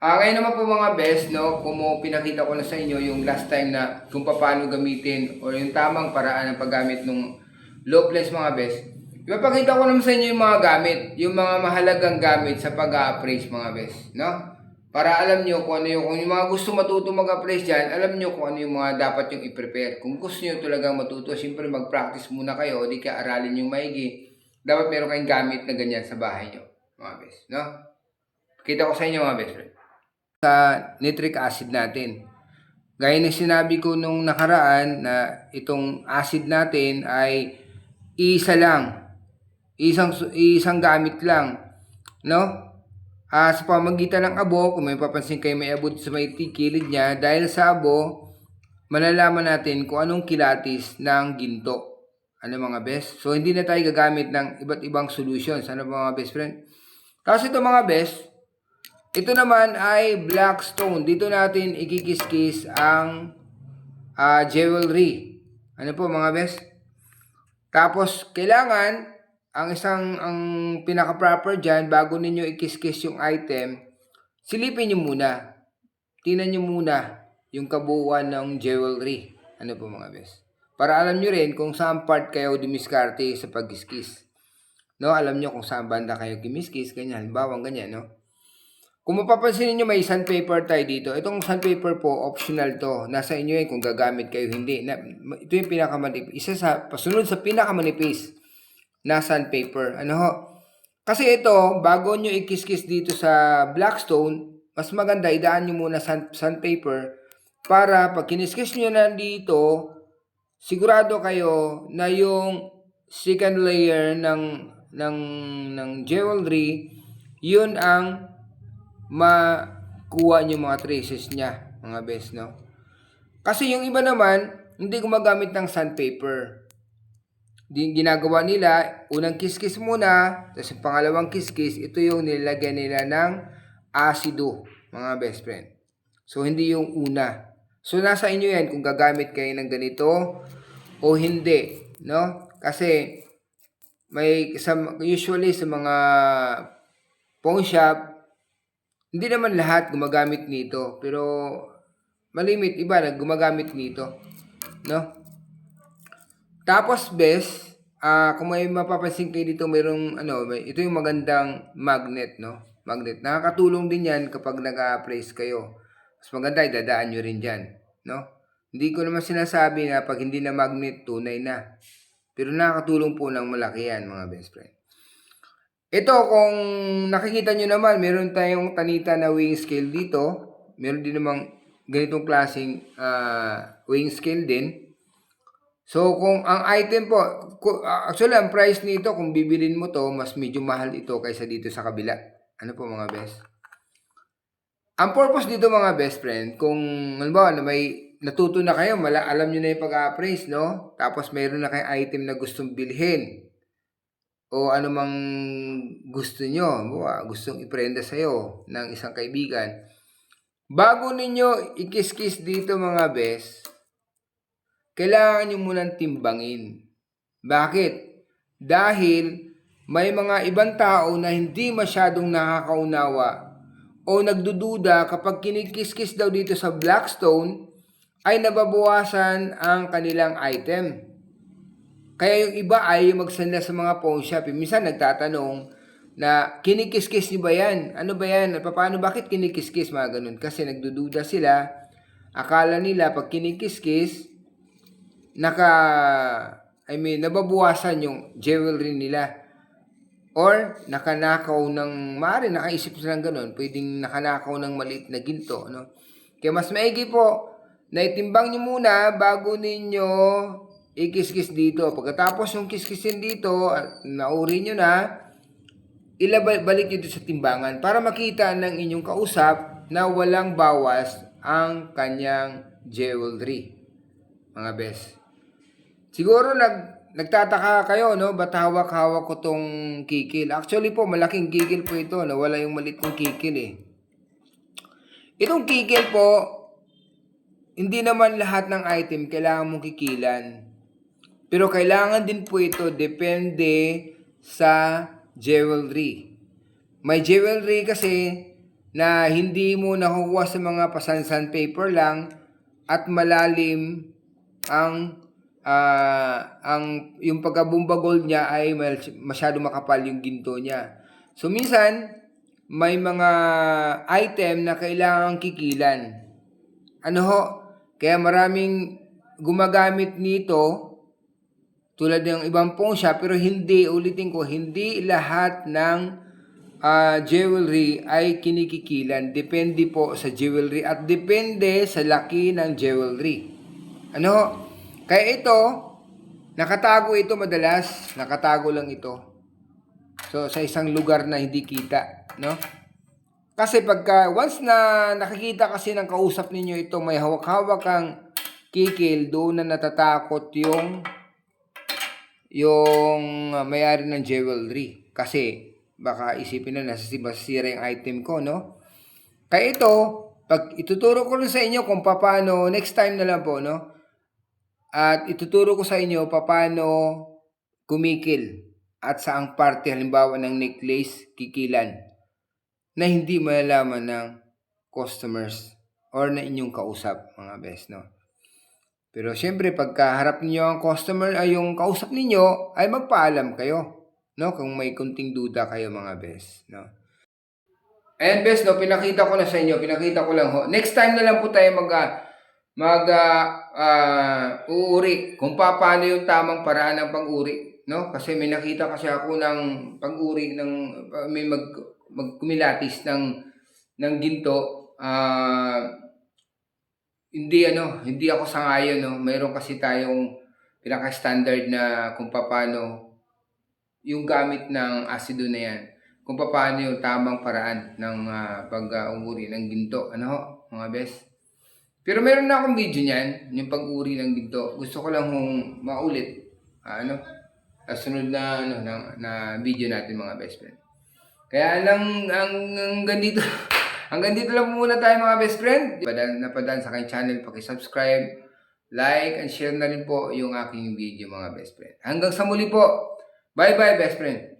Ngayon naman po mga best, no, kung pinakita ko na sa inyo yung last time na kung paano gamitin or yung tamang paraan ng paggamit ng low lens mga best. Ipapakita ko naman sa inyo yung mga gamit, yung mga mahalagang gamit sa pag-a-appraise mga best, no? Para alam nyo kung ano kung yung mga gusto matuto mag-appraise dyan, alam nyo kung ano yung mga dapat yung i-prepare. Kung gusto nyo talagang matuto, siyempre mag-practice muna kayo, o di ka aralin yung maigi. Dapat meron kayong gamit na ganyan sa bahay nyo, mga best, no? Kita ko sa inyo mga best friend. Sa nitric acid natin. Gaya ng sinabi ko nung nakaraan na itong acid natin ay isa lang. Isang gamit lang. No? Sa pamagitan ng abo, kung may papansin kayo may abo sa may kilid niya, dahil sa abo, malalaman natin kung anong kilatis ng ginto. Ano mga best? So, hindi na tayo gagamit ng iba't ibang solutions. Ano mga best friend? Kasi ito mga best, ito naman ay black stone. Dito natin ikikiskis ang jewelry. Ano po mga best? Tapos, kailangan, ang pinaka-proper dyan, bago ninyo ikiskis yung item, silipin nyo muna. Tingnan nyo muna yung kabuuan ng jewelry. Ano po mga best? Para alam nyo rin kung saan part kayo dumiskarte sa pag-kiskis. No, alam nyo kung saan banda kayo gimiskis, ganyan. Halimbawa, ganyan, no? Kung mapapansin niyo may sandpaper tayo dito. Itong sandpaper po, optional to. Nasa inyo yan kung gagamit kayo hindi. Ito yung pinakamanipis. Isa sa, pasunod sa pinakamanipis na sandpaper. Ano ho? Kasi ito, bago nyo ikiskis dito sa Blackstone, mas maganda, idaan nyo muna sandpaper para pag kiniskis nyo na dito, sigurado kayo na yung second layer ng jewelry, yun ang makuha nyo mga traces niya, mga best, no? Kasi yung iba naman, hindi gumagamit ng sandpaper. Ginagawa nila, unang kiskis muna, tapos yung pangalawang kiskis, ito yung nilagyan nila ng asido, mga best friend. So, hindi yung una. So, nasa inyo yan kung gagamit kayo ng ganito o hindi, no? Kasi, usually sa mga pawn shop, hindi naman lahat gumagamit nito, pero malimit iba na gumagamit nito, no? Tapos best, kung may mapapansin kayo dito, ito yung magandang magnet, no? Magnet. Nakakatulong din yan kapag nag-a-place kayo. Mas maganda, idadaan nyo rin dyan, no? Hindi ko naman sinasabi na pag hindi na magnet, tunay na. Pero nakakatulong po ng malaki yan, mga best friend. Ito, kung nakikita nyo naman, meron tayong tanita na weighing scale dito. Meron din namang ganitong klaseng weighing scale din. So, kung ang item po, actually, ang price nito, kung bibilin mo to, mas medyo mahal ito kaysa dito sa kabila. Ano po mga best? Ang purpose dito mga best friend, kung halimbawa na may natuto na kayo, alam nyo na yung pag-appraise, no? Tapos mayroon na kayong item na gustong bilhin o anumang gusto nyo, gustong iprenda sa'yo ng isang kaibigan, bago ninyo ikiskis dito mga best, kailangan nyo munang timbangin. Bakit? Dahil may mga ibang tao na hindi masyadong nakakaunawa o nagdududa kapag kinikiskis daw dito sa Blackstone ay nababawasan ang kanilang item. Kaya yung iba ay magsanda sa mga pawn shop. Minsan nagtatanong na kinikiskis niyo ba yan? Ano ba yan? Paano, bakit kinikiskis? Mga ganun. Kasi nagdududa sila. Akala nila pag kinikiskis, nababawasan yung jewelry nila. Or nakanakaw maaari nakaisip sila ng ganun. Pwedeng nakanakaw ng maliit na ginto. No? Kaya mas maigi po na itimbang nyo muna bago ninyo ikiskis dito. Pagkatapos yung kiskisin dito, nauri nyo na, balik nyo dito sa timbangan para makita ng inyong kausap na walang bawas ang kanyang jewelry. Mga best. Siguro nagtataka kayo, no? Ba't hawak-hawak ko tong kikil? Actually po, malaking kikil po ito. Nawala yung maliit kong kikil eh. Itong kikil po, hindi naman lahat ng item kailangan mong kikilan. Pero kailangan din po ito depende sa jewelry. May jewelry kasi na hindi mo nakukuha sa mga pasan paper lang at malalim ang yung pagka-Bumba Gold niya ay masyado makapal yung ginto niya. So minsan may mga item na kailangang kikilan. Ano ho? Kaya maraming gumagamit nito tulad ng ibang pong shop, pero hindi, ulitin ko, hindi lahat ng jewelry ay kinikikilan. Depende po sa jewelry at depende sa laki ng jewelry. Ano? Kaya ito, nakatago ito madalas. Nakatago lang ito. So, sa isang lugar na hindi kita. No? Kasi pagka, once na nakikita kasi ng kausap ninyo ito, may hawak-hawak kang kikil, doon na natatakot yung may-ari ng jewelry. Kasi, baka isipin na nasira yung item ko, no? Kaya ito, pag ituturo ko rin sa inyo kung paano, next time na lang po, no? At ituturo ko sa inyo paano kumikil at saang parte, halimbawa ng necklace, kikilan, na hindi malalaman ng customers or na inyong kausap, mga best, no? Pero syempre, pagka harap niyo ang customer ay yung kausap ninyo, ay magpaalam kayo, no? Kung may kunting duda kayo, mga best, no? Ayan, best, no? Pinakita ko na sa inyo. Pinakita ko lang ho. Next time na lang po tayo uuri kung paano yung tamang paraan ng pag-uri, no? Kasi may nakita kasi ako ng pag-uri ng may magkumilatis ng ginto. Hindi ako sangayon, no. Mayroon kasi tayong pinaka-standard na kung paano yung gamit ng asido na yan. Kung paano yung tamang paraan ng pag-uri ng ginto. Ano ho, mga best? Pero meron na akong video niyan, yung pag-uri ng ginto. Gusto ko lang maulit. Sa sunod na video natin, mga best friend. Kaya hanggang dito, hanggang dito lang muna tayo, mga best friend. Napadaan sa aking channel, paki-subscribe, like, and share na rin po yung aking video, mga best friend. Hanggang sa muli po. Bye-bye, best friend.